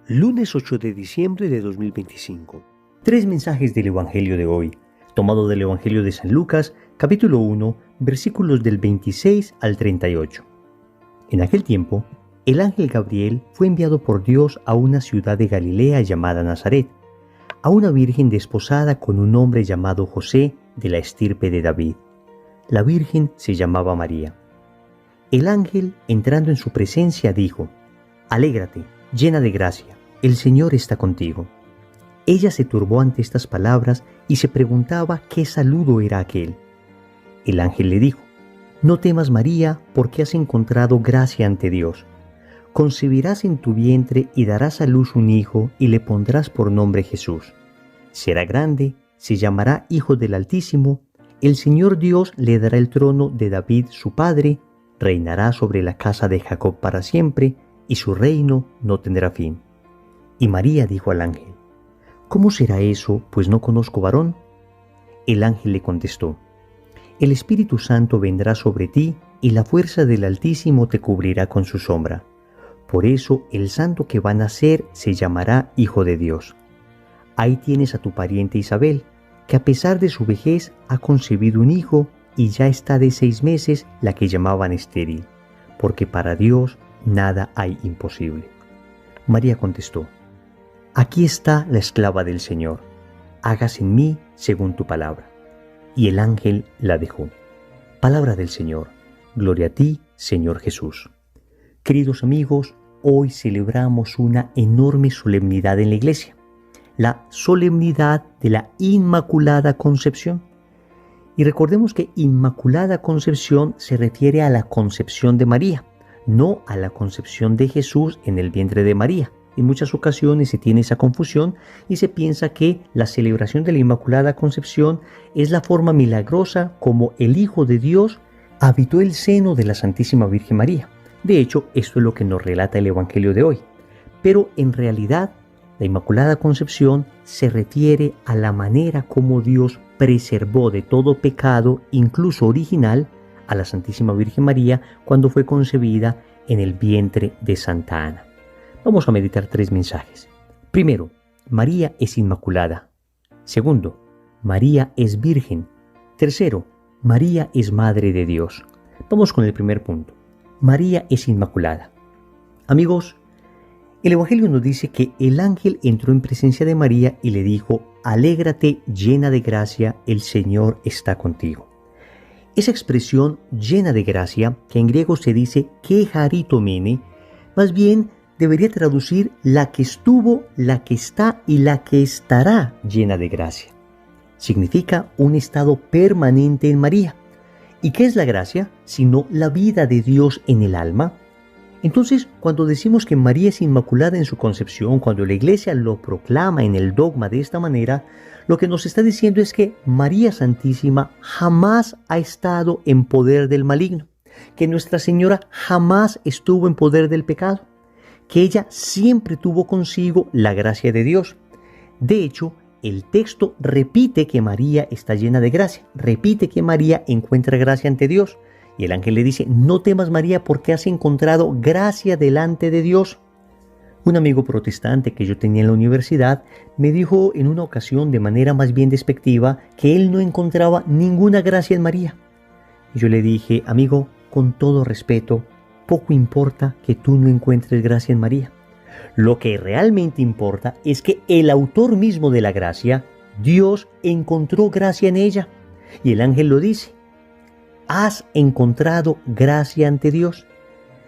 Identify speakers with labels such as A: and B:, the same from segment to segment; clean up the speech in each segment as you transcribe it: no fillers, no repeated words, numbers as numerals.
A: Lunes 8 de diciembre de 2025. Tres mensajes del Evangelio de hoy, tomado del Evangelio de San Lucas, capítulo 1, versículos del 26 al 38. En aquel tiempo, el ángel Gabriel fue enviado por Dios a una ciudad de Galilea llamada Nazaret, a una virgen desposada con un hombre llamado José de la estirpe de David. La virgen se llamaba María. El ángel, entrando en su presencia, dijo: «Alégrate, llena de gracia, el Señor está contigo». Ella se turbó ante estas palabras y se preguntaba qué saludo era aquel. El ángel le dijo: «No temas, María, porque has encontrado gracia ante Dios. Concebirás en tu vientre y darás a luz un hijo y le pondrás por nombre Jesús. Será grande, se llamará Hijo del Altísimo. El Señor Dios le dará el trono de David su padre, reinará sobre la casa de Jacob para siempre, y su reino no tendrá fin». Y María dijo al ángel: «¿Cómo será eso, pues no conozco varón?». El ángel le contestó: «El Espíritu Santo vendrá sobre ti, y la fuerza del Altísimo te cubrirá con su sombra. Por eso el santo que va a nacer se llamará Hijo de Dios. Ahí tienes a tu pariente Isabel, que a pesar de su vejez ha concebido un hijo, y ya está de 6 meses la que llamaban estéril, porque para Dios nada hay imposible». María contestó: «Aquí está la esclava del Señor, hágase en mí según tu palabra». Y el ángel la dejó. Palabra del Señor. Gloria a ti, Señor Jesús. Queridos amigos, hoy celebramos una enorme solemnidad en la Iglesia, la solemnidad de la Inmaculada Concepción. Y recordemos que Inmaculada Concepción se refiere a la concepción de María, no a la concepción de Jesús en el vientre de María. En muchas ocasiones se tiene esa confusión y se piensa que la celebración de la Inmaculada Concepción es la forma milagrosa como el Hijo de Dios habitó el seno de la Santísima Virgen María. De hecho, esto es lo que nos relata el Evangelio de hoy. Pero en realidad, la Inmaculada Concepción se refiere a la manera como Dios preservó de todo pecado, incluso original, a la Santísima Virgen María cuando fue concebida en el vientre de Santa Ana. Vamos a meditar 3 mensajes. Primero, María es inmaculada. Segundo, María es virgen. Tercero, María es madre de Dios. Vamos con el primer punto. María es inmaculada. Amigos, el Evangelio nos dice que el ángel entró en presencia de María y le dijo: «Alégrate, llena de gracia, el Señor está contigo». Esa expresión llena de gracia, que en griego se dice que charitomene, más bien debería traducir la que estuvo, la que está y la que estará llena de gracia. Significa un estado permanente en María. ¿Y qué es la gracia? Sino la vida de Dios en el alma. Entonces, cuando decimos que María es inmaculada en su concepción, cuando la Iglesia lo proclama en el dogma de esta manera, lo que nos está diciendo es que María Santísima jamás ha estado en poder del maligno, que Nuestra Señora jamás estuvo en poder del pecado, que ella siempre tuvo consigo la gracia de Dios. De hecho, el texto repite que María está llena de gracia, repite que María encuentra gracia ante Dios. Y el ángel le dice: «No temas, María, porque has encontrado gracia delante de Dios». Un amigo protestante que yo tenía en la universidad me dijo en una ocasión de manera más bien despectiva que él no encontraba ninguna gracia en María. Y yo le dije: «Amigo, con todo respeto, poco importa que tú no encuentres gracia en María. Lo que realmente importa es que el autor mismo de la gracia, Dios, encontró gracia en ella». Y el ángel lo dice: «Has encontrado gracia ante Dios».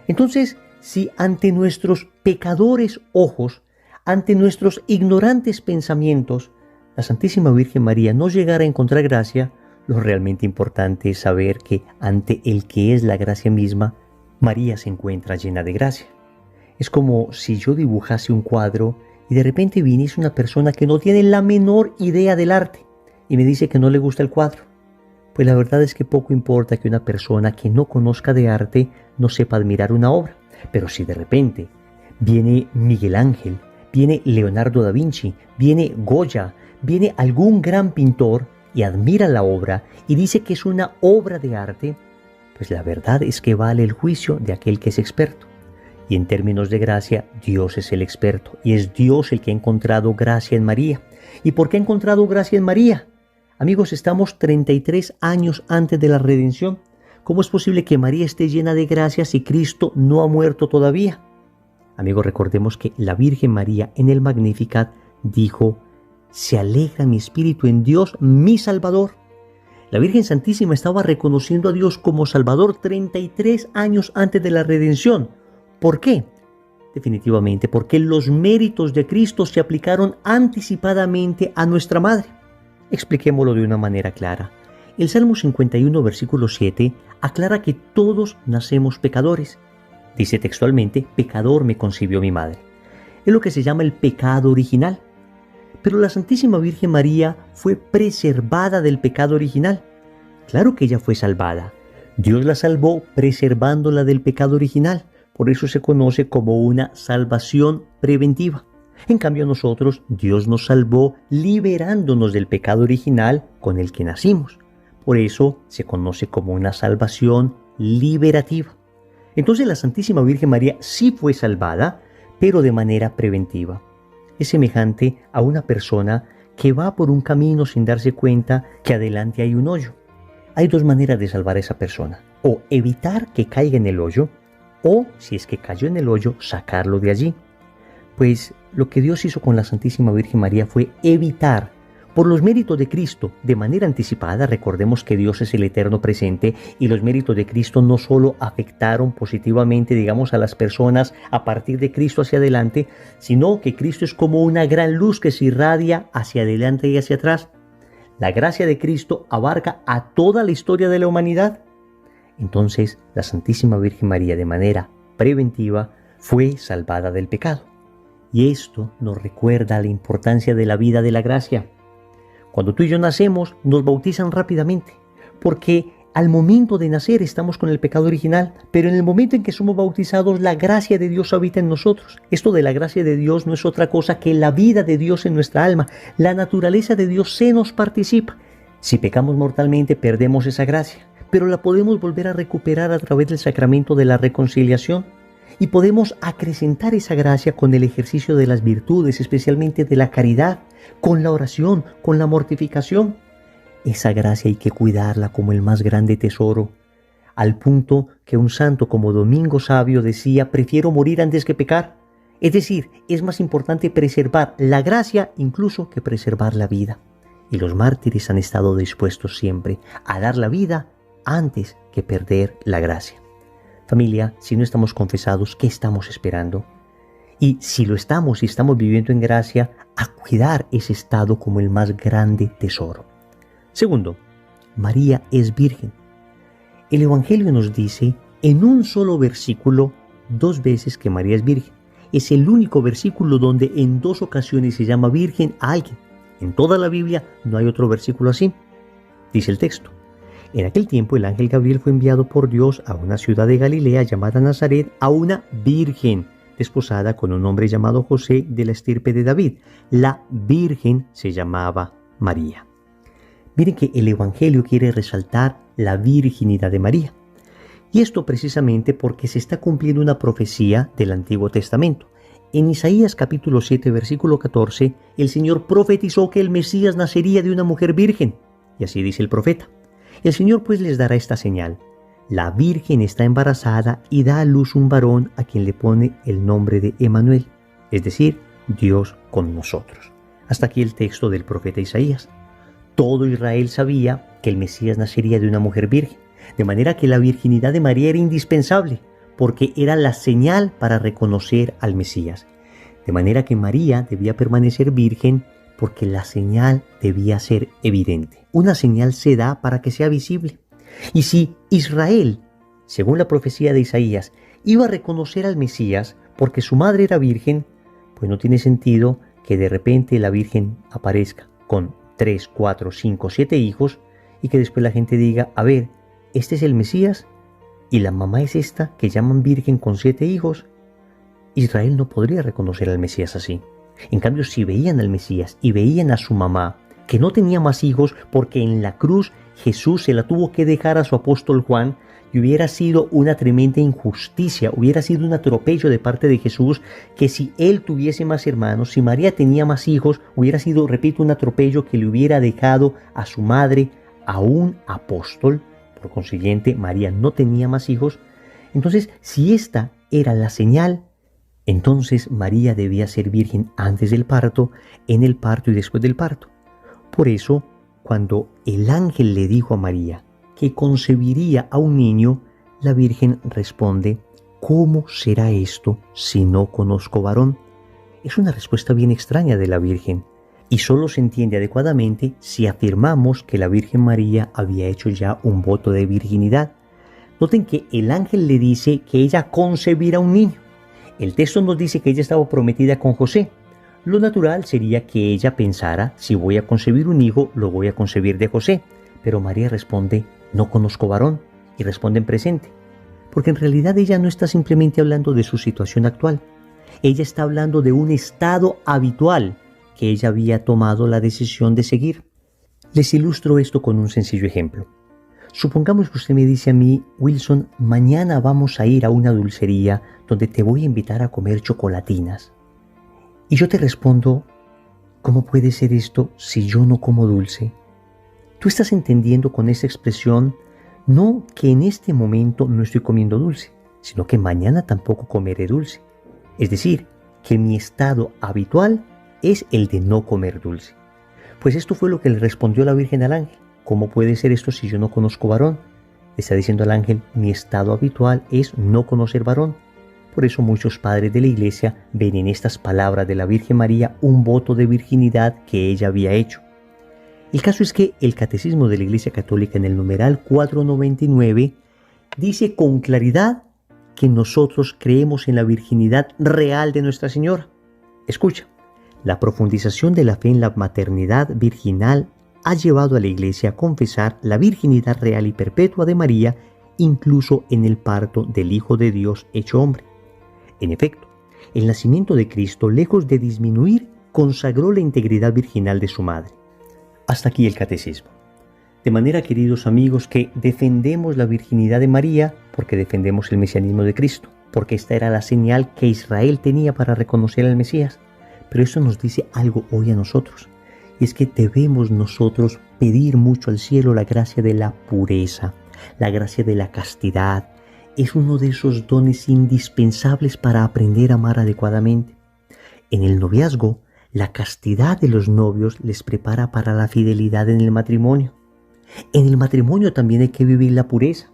A: Entonces, si ante nuestros pecadores ojos, ante nuestros ignorantes pensamientos, la Santísima Virgen María no llegara a encontrar gracia, lo realmente importante es saber que ante el que es la gracia misma, María se encuentra llena de gracia. Es como si yo dibujase un cuadro y de repente viniese una persona que no tiene la menor idea del arte y me dice que no le gusta el cuadro. Pues la verdad es que poco importa que una persona que no conozca de arte no sepa admirar una obra. Pero si de repente viene Miguel Ángel, viene Leonardo da Vinci, viene Goya, viene algún gran pintor y admira la obra y dice que es una obra de arte, pues la verdad es que vale el juicio de aquel que es experto. Y en términos de gracia, Dios es el experto y es Dios el que ha encontrado gracia en María. ¿Y por qué ha encontrado gracia en María? Amigos, estamos 33 años antes de la redención. ¿Cómo es posible que María esté llena de gracia si Cristo no ha muerto todavía? Amigos, recordemos que la Virgen María en el Magnificat dijo: «Se alegra mi espíritu en Dios, mi Salvador». La Virgen Santísima estaba reconociendo a Dios como Salvador 33 años antes de la redención. ¿Por qué? Definitivamente porque los méritos de Cristo se aplicaron anticipadamente a nuestra Madre. Expliquémoslo de una manera clara. El Salmo 51, versículo 7, aclara que todos nacemos pecadores. Dice textualmente: «Pecador me concibió mi madre». Es lo que se llama el pecado original. Pero la Santísima Virgen María fue preservada del pecado original. Claro que ella fue salvada. Dios la salvó preservándola del pecado original. Por eso se conoce como una salvación preventiva. En cambio nosotros, Dios nos salvó liberándonos del pecado original con el que nacimos. Por eso se conoce como una salvación liberativa. Entonces la Santísima Virgen María sí fue salvada, pero de manera preventiva. Es semejante a una persona que va por un camino sin darse cuenta que adelante hay un hoyo. Hay dos maneras de salvar a esa persona: o evitar que caiga en el hoyo, o, si es que cayó en el hoyo, sacarlo de allí. Pues lo que Dios hizo con la Santísima Virgen María fue evitar, por los méritos de Cristo, de manera anticipada. Recordemos que Dios es el eterno presente y los méritos de Cristo no solo afectaron positivamente, digamos, a las personas a partir de Cristo hacia adelante, sino que Cristo es como una gran luz que se irradia hacia adelante y hacia atrás. La gracia de Cristo abarca a toda la historia de la humanidad. Entonces, la Santísima Virgen María, de manera preventiva, fue salvada del pecado. Y esto nos recuerda la importancia de la vida de la gracia. Cuando tú y yo nacemos, nos bautizan rápidamente, porque al momento de nacer estamos con el pecado original, pero en el momento en que somos bautizados, la gracia de Dios habita en nosotros. Esto de la gracia de Dios no es otra cosa que la vida de Dios en nuestra alma. La naturaleza de Dios se nos participa. Si pecamos mortalmente, perdemos esa gracia, pero la podemos volver a recuperar a través del sacramento de la reconciliación. Y podemos acrecentar esa gracia con el ejercicio de las virtudes, especialmente de la caridad, con la oración, con la mortificación. Esa gracia hay que cuidarla como el más grande tesoro, al punto que un santo como Domingo Sabio decía: «Prefiero morir antes que pecar». Es decir, es más importante preservar la gracia incluso que preservar la vida. Y los mártires han estado dispuestos siempre a dar la vida antes que perder la gracia. Familia, si no estamos confesados, ¿qué estamos esperando? Y si lo estamos y estamos viviendo en gracia, a cuidar ese estado como el más grande tesoro. Segundo, María es virgen. El Evangelio nos dice en un solo versículo 2 veces que María es virgen. Es el único versículo donde en 2 ocasiones se llama virgen a alguien. En toda la Biblia no hay otro versículo así. Dice el texto: «En aquel tiempo el ángel Gabriel fue enviado por Dios a una ciudad de Galilea llamada Nazaret, a una virgen desposada con un hombre llamado José, de la estirpe de David. La virgen se llamaba María». Miren que el Evangelio quiere resaltar la virginidad de María. Y esto precisamente porque se está cumpliendo una profecía del Antiguo Testamento. En Isaías capítulo 7, versículo 14, el Señor profetizó que el Mesías nacería de una mujer virgen. Y así dice el profeta: «El Señor pues les dará esta señal: la virgen está embarazada y da a luz un varón a quien le pone el nombre de Emmanuel», es decir, Dios con nosotros. Hasta aquí el texto del profeta Isaías. Todo Israel sabía que el Mesías nacería de una mujer virgen, de manera que la virginidad de María era indispensable, porque era la señal para reconocer al Mesías. De manera que María debía permanecer virgen porque la señal debía ser evidente. Una señal se da para que sea visible. Y si Israel, según la profecía de Isaías, iba a reconocer al Mesías porque su madre era virgen, pues no tiene sentido que de repente la virgen aparezca con 3, 4, 5, 7 hijos y que después la gente diga: «A ver, ¿este es el Mesías? ¿Y la mamá es esta que llaman virgen con 7 hijos?» Israel no podría reconocer al Mesías así. En cambio, si veían al Mesías y veían a su mamá, que no tenía más hijos porque en la cruz Jesús se la tuvo que dejar a su apóstol Juan, y hubiera sido una tremenda injusticia, hubiera sido un atropello de parte de Jesús, que si él tuviese más hermanos, si María tenía más hijos, hubiera sido, repito, un atropello que le hubiera dejado a su madre a un apóstol. Por consiguiente, María no tenía más hijos. Entonces, si esta era la señal, entonces María debía ser virgen antes del parto, en el parto y después del parto. Por eso, cuando el ángel le dijo a María que concebiría a un niño, la Virgen responde: ¿cómo será esto si no conozco varón? Es una respuesta bien extraña de la Virgen, y solo se entiende adecuadamente si afirmamos que la Virgen María había hecho ya un voto de virginidad. Noten que el ángel le dice que ella concebirá un niño. El texto nos dice que ella estaba prometida con José. Lo natural sería que ella pensara: si voy a concebir un hijo, lo voy a concebir de José. Pero María responde: no conozco varón, y responde en presente. Porque en realidad ella no está simplemente hablando de su situación actual. Ella está hablando de un estado habitual que ella había tomado la decisión de seguir. Les ilustro esto con un sencillo ejemplo. Supongamos que usted me dice a mí: Wilson, mañana vamos a ir a una dulcería donde te voy a invitar a comer chocolatinas. Y yo te respondo: ¿cómo puede ser esto si yo no como dulce? Tú estás entendiendo con esa expresión no que en este momento no estoy comiendo dulce, sino que mañana tampoco comeré dulce. Es decir, que mi estado habitual es el de no comer dulce. Pues esto fue lo que le respondió la Virgen al ángel. ¿Cómo puede ser esto si yo no conozco varón? Le está diciendo al ángel: mi estado habitual es no conocer varón. Por eso muchos padres de la Iglesia ven en estas palabras de la Virgen María un voto de virginidad que ella había hecho. El caso es que el Catecismo de la Iglesia Católica, en el numeral 499, dice con claridad que nosotros creemos en la virginidad real de Nuestra Señora. Escucha: la profundización de la fe en la maternidad virginal ha llevado a la Iglesia a confesar la virginidad real y perpetua de María, incluso en el parto del Hijo de Dios hecho hombre. En efecto, el nacimiento de Cristo, lejos de disminuir, consagró la integridad virginal de su madre. Hasta aquí el catecismo. De manera, queridos amigos, que defendemos la virginidad de María porque defendemos el mesianismo de Cristo, porque esta era la señal que Israel tenía para reconocer al Mesías. Pero eso nos dice algo hoy a nosotros, y es que debemos nosotros pedir mucho al cielo la gracia de la pureza, la gracia de la castidad. Es uno de esos dones indispensables para aprender a amar adecuadamente. En el noviazgo, la castidad de los novios les prepara para la fidelidad en el matrimonio. En el matrimonio también hay que vivir la pureza,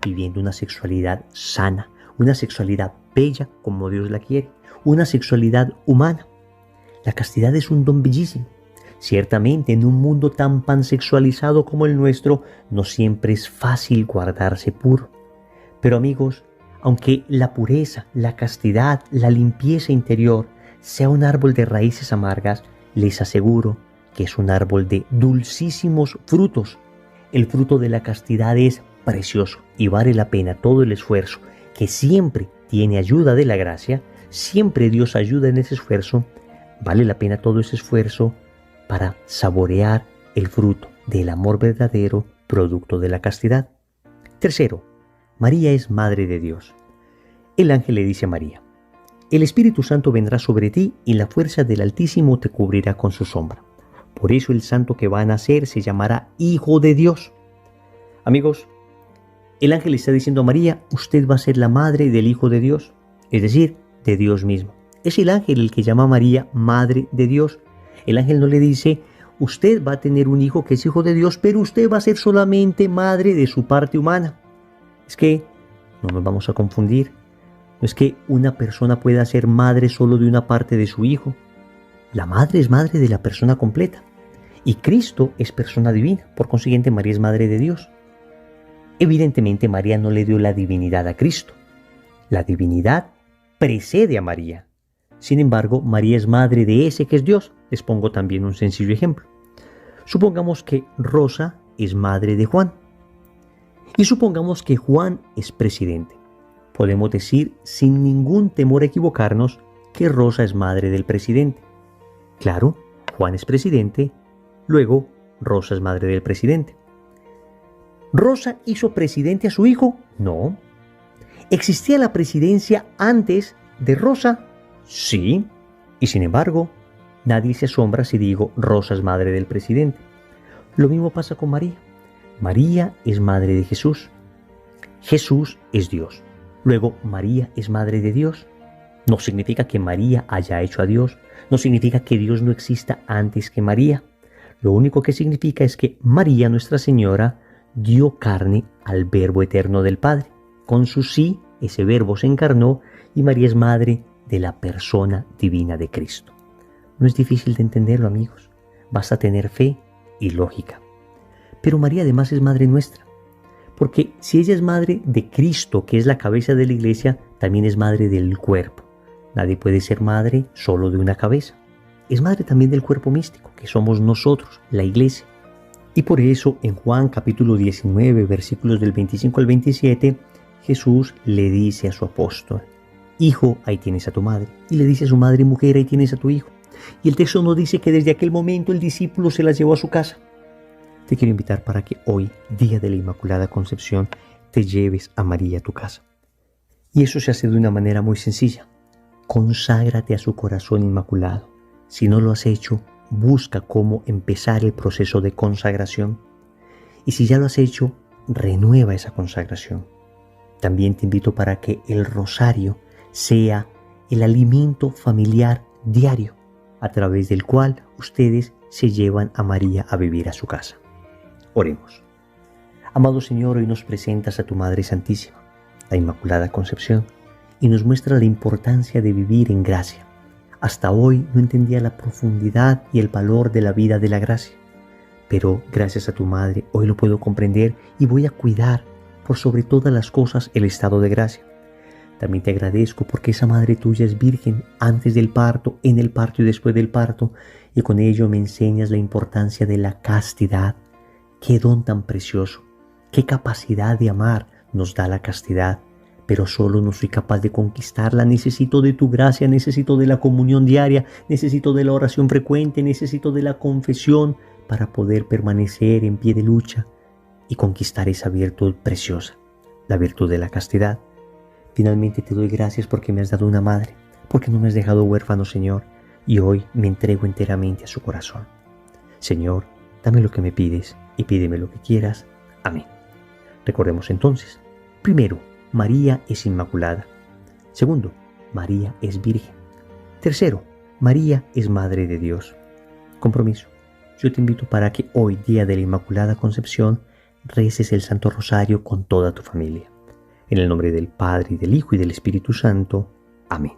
A: viviendo una sexualidad sana, una sexualidad bella como Dios la quiere, una sexualidad humana. La castidad es un don bellísimo. Ciertamente, en un mundo tan pansexualizado como el nuestro, no siempre es fácil guardarse puro. Pero amigos, aunque la pureza, la castidad, la limpieza interior sea un árbol de raíces amargas, les aseguro que es un árbol de dulcísimos frutos. El fruto de la castidad es precioso y vale la pena todo el esfuerzo, que siempre tiene ayuda de la gracia, siempre Dios ayuda en ese esfuerzo. Vale la pena todo ese esfuerzo para saborear el fruto del amor verdadero, producto de la castidad. Tercero, María es Madre de Dios. El ángel le dice a María: el Espíritu Santo vendrá sobre ti y la fuerza del Altísimo te cubrirá con su sombra. Por eso el santo que va a nacer se llamará Hijo de Dios. Amigos, el ángel le está diciendo a María: usted va a ser la madre del Hijo de Dios, es decir, de Dios mismo. Es el ángel el que llama a María Madre de Dios. El ángel no le dice: usted va a tener un hijo que es hijo de Dios, pero usted va a ser solamente madre de su parte humana. Es que no nos vamos a confundir. No es que una persona pueda ser madre solo de una parte de su hijo. La madre es madre de la persona completa. Y Cristo es persona divina. Por consiguiente, María es Madre de Dios. Evidentemente, María no le dio la divinidad a Cristo. La divinidad precede a María. Sin embargo, María es madre de ese que es Dios. Les pongo también un sencillo ejemplo. Supongamos que Rosa es madre de Juan. Y supongamos que Juan es presidente. Podemos decir sin ningún temor a equivocarnos que Rosa es madre del presidente. Claro, Juan es presidente, luego Rosa es madre del presidente. ¿Rosa hizo presidente a su hijo? No. ¿Existía la presidencia antes de Rosa? Sí. Y sin embargo, nadie se asombra si digo Rosa es madre del presidente. Lo mismo pasa con María. María es madre de Jesús. Jesús es Dios. Luego, María es madre de Dios. No significa que María haya hecho a Dios. No significa que Dios no exista antes que María. Lo único que significa es que María, Nuestra Señora, dio carne al Verbo eterno del Padre. Con su sí, ese Verbo se encarnó y María es madre de la persona divina de Cristo. No es difícil de entenderlo, amigos. Basta tener fe y lógica. Pero María además es madre nuestra. Porque si ella es madre de Cristo, que es la cabeza de la iglesia, también es madre del cuerpo. Nadie puede ser madre solo de una cabeza. Es madre también del cuerpo místico, que somos nosotros, la iglesia. Y por eso en Juan capítulo 19, versículos del 25 al 27, Jesús le dice a su apóstol: Hijo, ahí tienes a tu madre. Y le dice a su madre: Mujer, ahí tienes a tu hijo. Y el texto nos dice que desde aquel momento el discípulo se las llevó a su casa. Te quiero invitar para que hoy, día de la Inmaculada Concepción, te lleves a María a tu casa. Y eso se hace de una manera muy sencilla. Conságrate a su corazón inmaculado. Si no lo has hecho, busca cómo empezar el proceso de consagración. Y si ya lo has hecho, renueva esa consagración. También te invito para que el rosario sea el alimento familiar diario, a través del cual ustedes se llevan a María a vivir a su casa. Oremos. Amado Señor, hoy nos presentas a tu Madre Santísima, la Inmaculada Concepción, y nos muestra la importancia de vivir en gracia. Hasta hoy no entendía la profundidad y el valor de la vida de la gracia, pero gracias a tu Madre hoy lo puedo comprender y voy a cuidar por sobre todas las cosas el estado de gracia. También te agradezco porque esa Madre tuya es virgen antes del parto, en el parto y después del parto, y con ello me enseñas la importancia de la castidad. Qué don tan precioso, qué capacidad de amar nos da la castidad, pero solo no soy capaz de conquistarla. Necesito de tu gracia, necesito de la comunión diaria, necesito de la oración frecuente, necesito de la confesión para poder permanecer en pie de lucha y conquistar esa virtud preciosa, la virtud de la castidad. Finalmente te doy gracias porque me has dado una madre, porque no me has dejado huérfano, Señor, y hoy me entrego enteramente a su corazón. Señor, dame lo que me pides y pídeme lo que quieras. Amén. Recordemos entonces, primero, María es inmaculada. Segundo, María es virgen. Tercero, María es Madre de Dios. Compromiso. Yo te invito para que hoy, día de la Inmaculada Concepción, reces el Santo Rosario con toda tu familia. En el nombre del Padre, y del Hijo, y del Espíritu Santo. Amén.